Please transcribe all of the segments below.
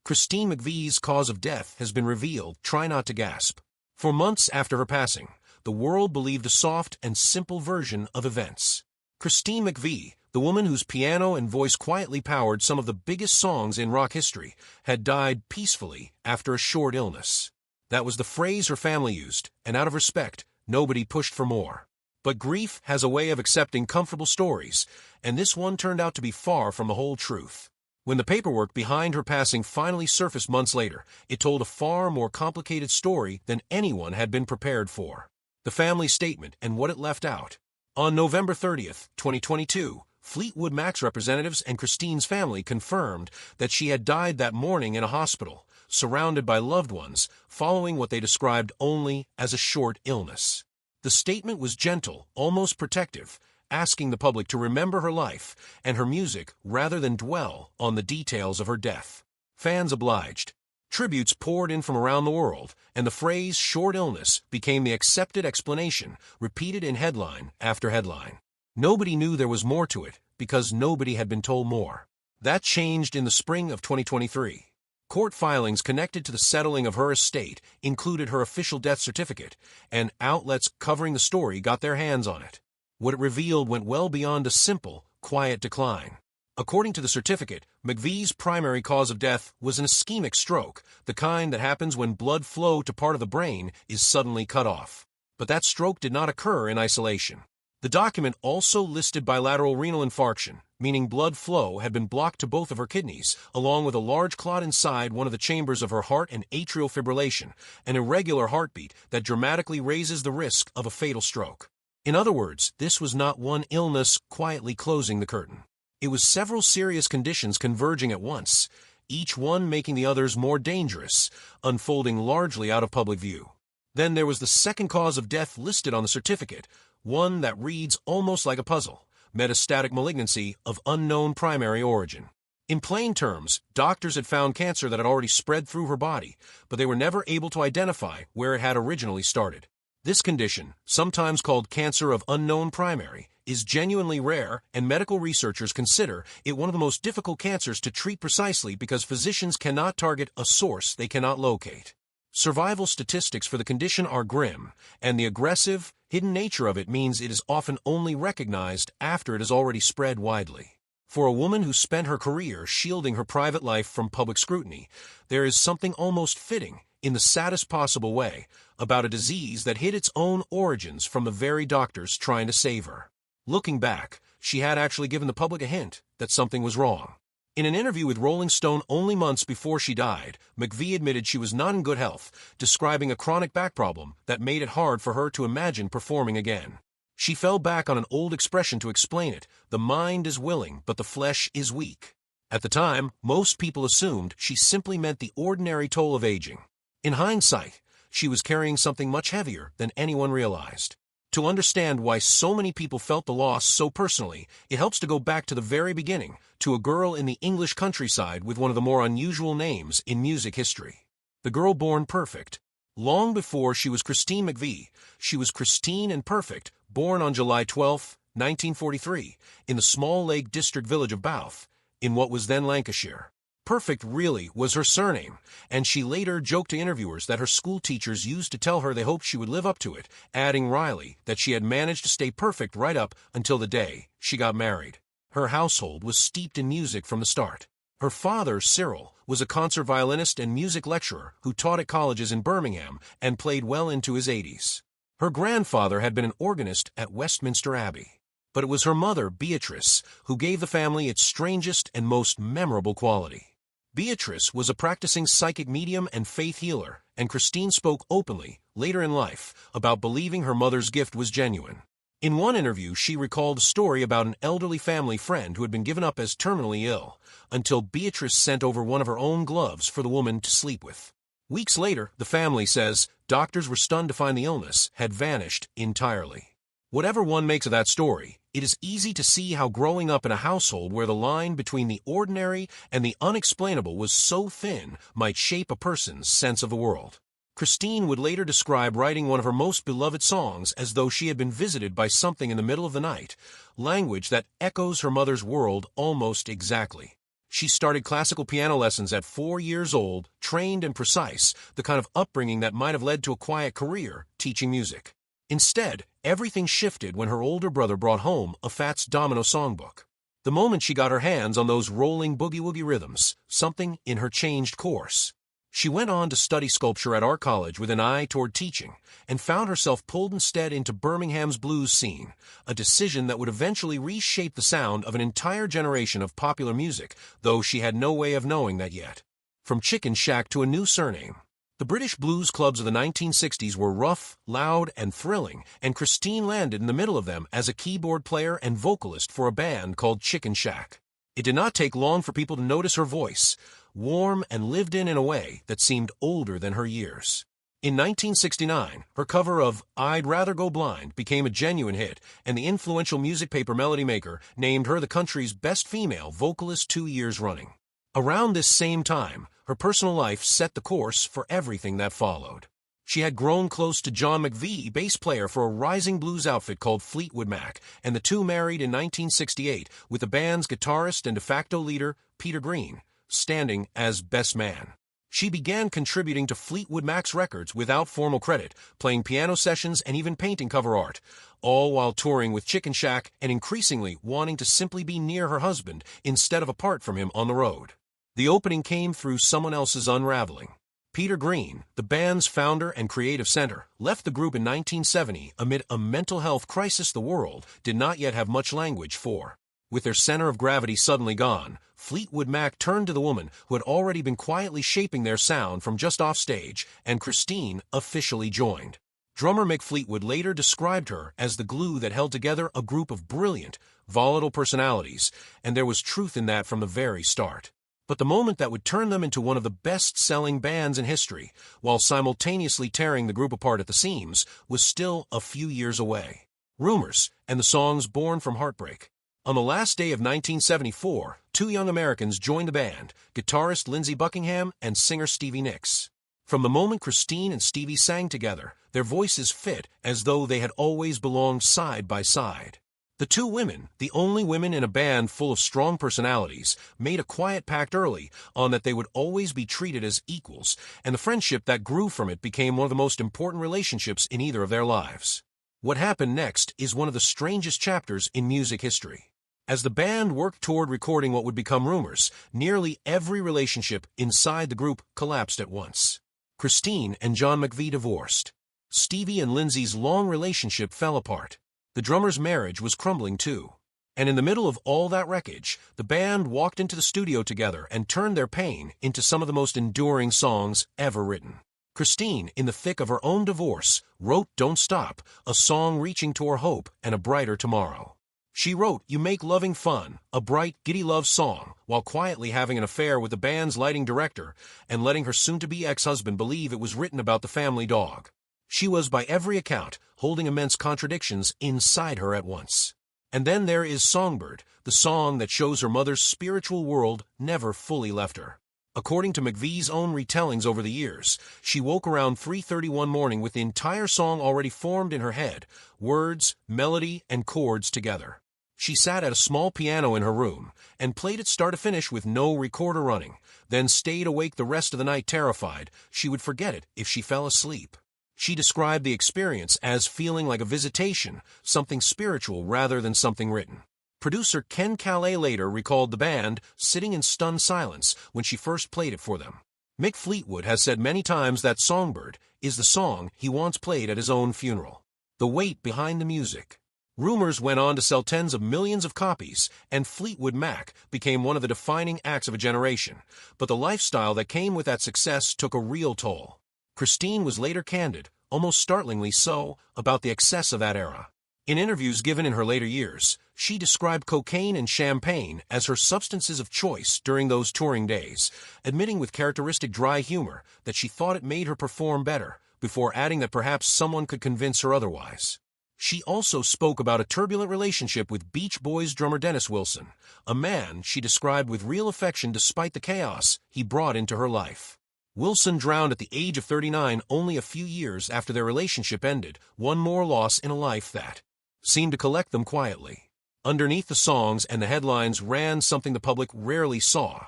Christine McVie's cause of death has been revealed. Try not to gasp. For months after her passing, the world believed a soft and simple version of events. Christine McVie, the woman whose piano and voice quietly powered some of the biggest songs in rock history, had died peacefully after a short illness. That was the phrase her family used, and out of respect, nobody pushed for more. But grief has a way of accepting comfortable stories, and this one turned out to be far from the whole truth. When the paperwork behind her passing finally surfaced months later, it told a far more complicated story than anyone had been prepared for. The family statement and what it left out. On November 30th, 2022, Fleetwood Mac's representatives and Christine's family confirmed that she had died that morning in a hospital, surrounded by loved ones, following what they described only as a short illness. The statement was gentle, almost protective, asking the public to remember her life and her music rather than dwell on the details of her death. Fans obliged. Tributes poured in from around the world, and the phrase short illness became the accepted explanation, repeated in headline after headline. Nobody knew there was more to it because nobody had been told more. That changed in the spring of 2023. Court filings connected to the settling of her estate included her official death certificate, and outlets covering the story got their hands on it. What it revealed went well beyond a simple, quiet decline. According to the certificate, McVie's primary cause of death was an ischemic stroke, the kind that happens when blood flow to part of the brain is suddenly cut off. But that stroke did not occur in isolation. The document also listed bilateral renal infarction, meaning blood flow had been blocked to both of her kidneys, along with a large clot inside one of the chambers of her heart and atrial fibrillation, an irregular heartbeat that dramatically raises the risk of a fatal stroke. In other words, this was not one illness quietly closing the curtain. It was several serious conditions converging at once, each one making the others more dangerous, unfolding largely out of public view. Then there was the second cause of death listed on the certificate, one that reads almost like a puzzle: metastatic malignancy of unknown primary origin. In plain terms, doctors had found cancer that had already spread through her body, but they were never able to identify where it had originally started. This condition, sometimes called cancer of unknown primary, is genuinely rare, and medical researchers consider it one of the most difficult cancers to treat precisely because physicians cannot target a source they cannot locate. Survival statistics for the condition are grim, and the aggressive, hidden nature of it means it is often only recognized after it has already spread widely. For a woman who spent her career shielding her private life from public scrutiny, there is something almost fitting, in the saddest possible way, about a disease that hid its own origins from the very doctors trying to save her. Looking back, she had actually given the public a hint that something was wrong. In an interview with Rolling Stone only months before she died, McVie admitted she was not in good health, describing a chronic back problem that made it hard for her to imagine performing again. She fell back on an old expression to explain it: the mind is willing, but the flesh is weak. At the time, most people assumed she simply meant the ordinary toll of aging. In hindsight, she was carrying something much heavier than anyone realized. To understand why so many people felt the loss so personally, it helps to go back to the very beginning, to a girl in the English countryside with one of the more unusual names in music history. The girl born perfect. Long before she was Christine McVie, she was Christine and Perfect, born on July 12, 1943, in the small Lake District village of Bouth, in what was then Lancashire. Perfect really was her surname, and she later joked to interviewers that her school teachers used to tell her they hoped she would live up to it, adding wryly that she had managed to stay perfect right up until the day she got married. Her household was steeped in music from the start. Her father, Cyril, was a concert violinist and music lecturer who taught at colleges in Birmingham and played well into his 80s. Her grandfather had been an organist at Westminster Abbey. But it was her mother, Beatrice, who gave the family its strangest and most memorable quality. Beatrice was a practicing psychic medium and faith healer, and Christine spoke openly, later in life, about believing her mother's gift was genuine. In one interview, she recalled a story about an elderly family friend who had been given up as terminally ill, until Beatrice sent over one of her own gloves for the woman to sleep with. Weeks later, the family says, doctors were stunned to find the illness had vanished entirely. Whatever one makes of that story, it is easy to see how growing up in a household where the line between the ordinary and the unexplainable was so thin might shape a person's sense of the world. Christine would later describe writing one of her most beloved songs as though she had been visited by something in the middle of the night, language that echoes her mother's world almost exactly. She started classical piano lessons at 4 years old, trained and precise, the kind of upbringing that might have led to a quiet career teaching music. Instead, everything shifted when her older brother brought home a Fats Domino songbook. The moment she got her hands on those rolling boogie-woogie rhythms, something in her changed course. She went on to study sculpture at art college with an eye toward teaching, and found herself pulled instead into Birmingham's blues scene, a decision that would eventually reshape the sound of an entire generation of popular music, though she had no way of knowing that yet. From Chicken Shack to a new surname. The British blues clubs of the 1960s were rough, loud, and thrilling, and Christine landed in the middle of them as a keyboard player and vocalist for a band called Chicken Shack. It did not take long for people to notice her voice, warm and lived in a way that seemed older than her years. In 1969, her cover of I'd Rather Go Blind became a genuine hit, and the influential music paper Melody Maker named her the country's best female vocalist 2 years running. Around this same time, her personal life set the course for everything that followed. She had grown close to John McVie, bass player for a rising blues outfit called Fleetwood Mac, and the two married in 1968 with the band's guitarist and de facto leader, Peter Green, standing as best man. She began contributing to Fleetwood Mac's records without formal credit, playing piano sessions and even painting cover art, all while touring with Chicken Shack and increasingly wanting to simply be near her husband instead of apart from him on the road. The opening came through someone else's unraveling. Peter Green, the band's founder and creative center, left the group in 1970 amid a mental health crisis the world did not yet have much language for. With their center of gravity suddenly gone, Fleetwood Mac turned to the woman who had already been quietly shaping their sound from just off stage, and Christine officially joined. Drummer Mick Fleetwood later described her as the glue that held together a group of brilliant, volatile personalities, and there was truth in that from the very start. But the moment that would turn them into one of the best-selling bands in history, while simultaneously tearing the group apart at the seams, was still a few years away. Rumors, and the songs born from heartbreak. On the last day of 1974, two young Americans joined the band, guitarist Lindsey Buckingham and singer Stevie Nicks. From the moment Christine and Stevie sang together, their voices fit as though they had always belonged side by side. The two women, the only women in a band full of strong personalities, made a quiet pact early on that they would always be treated as equals, and the friendship that grew from it became one of the most important relationships in either of their lives. What happened next is one of the strangest chapters in music history. As the band worked toward recording what would become Rumors, nearly every relationship inside the group collapsed at once. Christine and John McVie divorced. Stevie and Lindsey's long relationship fell apart. The drummer's marriage was crumbling too. And in the middle of all that wreckage, the band walked into the studio together and turned their pain into some of the most enduring songs ever written. Christine, in the thick of her own divorce, wrote Don't Stop, a song reaching toward hope and a brighter tomorrow. She wrote You Make Loving Fun, a bright, giddy love song, while quietly having an affair with the band's lighting director and letting her soon-to-be ex-husband believe it was written about the family dog. She was, by every account, holding immense contradictions inside her at once. And then there is Songbird, the song that shows her mother's spiritual world never fully left her. According to McVie's own retellings over the years, she woke around 3:30 one morning with the entire song already formed in her head, words, melody, and chords together. She sat at a small piano in her room and played it start to finish with no recorder running, then stayed awake the rest of the night terrified she would forget it if she fell asleep. She described the experience as feeling like a visitation, something spiritual rather than something written. Producer Ken Calais later recalled the band sitting in stunned silence when she first played it for them. Mick Fleetwood has said many times that Songbird is the song he once played at his own funeral. The weight behind the music. Rumors went on to sell tens of millions of copies, and Fleetwood Mac became one of the defining acts of a generation. But the lifestyle that came with that success took a real toll. Christine was later candid, almost startlingly so, about the excess of that era. In interviews given in her later years, she described cocaine and champagne as her substances of choice during those touring days, admitting with characteristic dry humor that she thought it made her perform better, before adding that perhaps someone could convince her otherwise. She also spoke about a turbulent relationship with Beach Boys drummer Dennis Wilson, a man she described with real affection despite the chaos he brought into her life. Wilson drowned at the age of 39 only a few years after their relationship ended, one more loss in a life that seemed to collect them quietly. Underneath the songs and the headlines ran something the public rarely saw: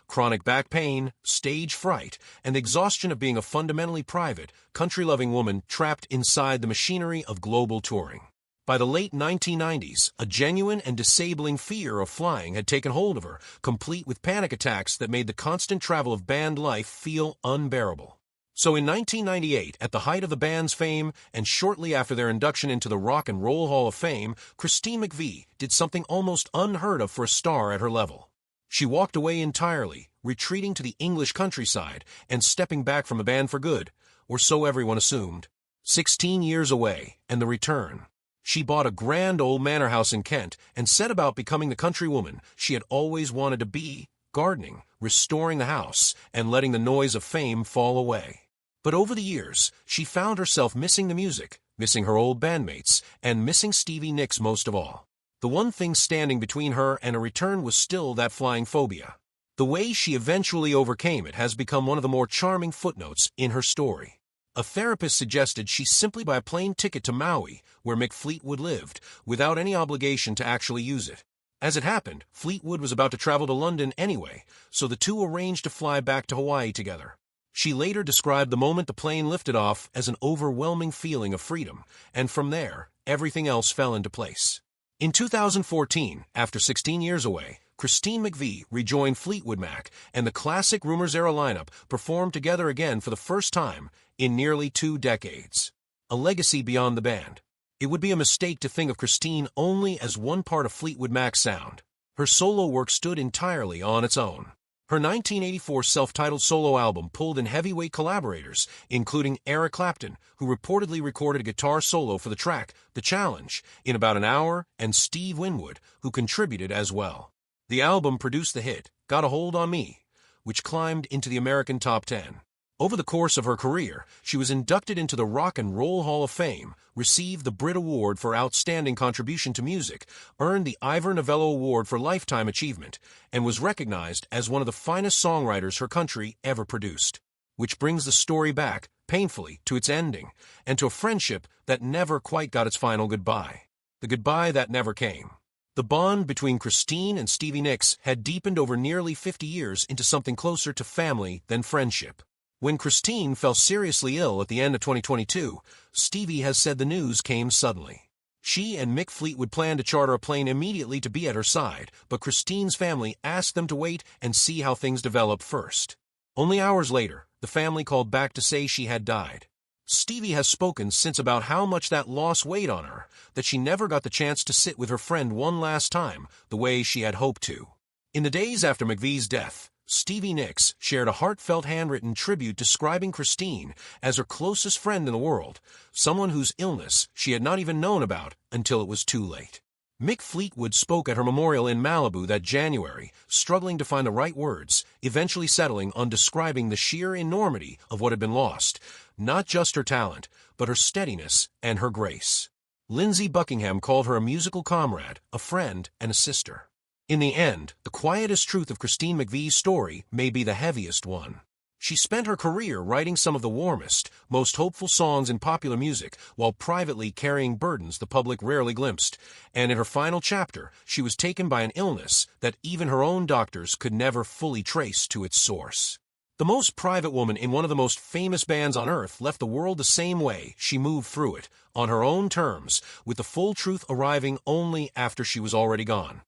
chronic back pain, stage fright, and the exhaustion of being a fundamentally private, country-loving woman trapped inside the machinery of global touring. By the late 1990s, a genuine and disabling fear of flying had taken hold of her, complete with panic attacks that made the constant travel of band life feel unbearable. So in 1998, at the height of the band's fame, and shortly after their induction into the Rock and Roll Hall of Fame, Christine McVie did something almost unheard of for a star at her level. She walked away entirely, retreating to the English countryside and stepping back from the band for good, or so everyone assumed. 16 years away, and the return. She bought a grand old manor house in Kent and set about becoming the country woman she had always wanted to be, gardening, restoring the house, and letting the noise of fame fall away. But over the years, she found herself missing the music, missing her old bandmates, and missing Stevie Nicks most of all. The one thing standing between her and a return was still that flying phobia. The way she eventually overcame it has become one of the more charming footnotes in her story. A therapist suggested she simply buy a plane ticket to Maui, where Mick Fleetwood lived, without any obligation to actually use it. As it happened, Fleetwood was about to travel to London anyway, so the two arranged to fly back to Hawaii together. She later described the moment the plane lifted off as an overwhelming feeling of freedom, and from there, everything else fell into place. In 2014, after 16 years away, Christine McVie rejoined Fleetwood Mac, and the classic Rumors-era lineup performed together again for the first time in nearly 2 decades. A legacy beyond the band. It would be a mistake to think of Christine only as one part of Fleetwood Mac's sound. Her solo work stood entirely on its own. Her 1984 self-titled solo album pulled in heavyweight collaborators, including Eric Clapton, who reportedly recorded a guitar solo for the track The Challenge in about an hour, and Steve Winwood, who contributed as well. The album produced the hit Got a Hold on Me, which climbed into the American Top 10. Over the course of her career, she was inducted into the Rock and Roll Hall of Fame, received the Brit Award for Outstanding Contribution to Music, earned the Ivor Novello Award for Lifetime Achievement, and was recognized as one of the finest songwriters her country ever produced. Which brings the story back, painfully, to its ending, and to a friendship that never quite got its final goodbye. The goodbye that never came. The bond between Christine and Stevie Nicks had deepened over nearly 50 years into something closer to family than friendship. When Christine fell seriously ill at the end of 2022, Stevie has said the news came suddenly. She and Mick Fleetwood planned to charter a plane immediately to be at her side, but Christine's family asked them to wait and see how things developed first. Only hours later, the family called back to say she had died. Stevie has spoken since about how much that loss weighed on her, that she never got the chance to sit with her friend one last time, the way she had hoped to. In the days after McVie's death, Stevie Nicks shared a heartfelt handwritten tribute describing Christine as her closest friend in the world, someone whose illness she had not even known about until it was too late. Mick Fleetwood spoke at her memorial in Malibu that January, struggling to find the right words, eventually settling on describing the sheer enormity of what had been lost, not just her talent, but her steadiness and her grace. Lindsey Buckingham called her a musical comrade, a friend, and a sister. In the end, the quietest truth of Christine McVie's story may be the heaviest one. She spent her career writing some of the warmest, most hopeful songs in popular music while privately carrying burdens the public rarely glimpsed, and in her final chapter, she was taken by an illness that even her own doctors could never fully trace to its source. The most private woman in one of the most famous bands on earth left the world the same way she moved through it, on her own terms, with the full truth arriving only after she was already gone.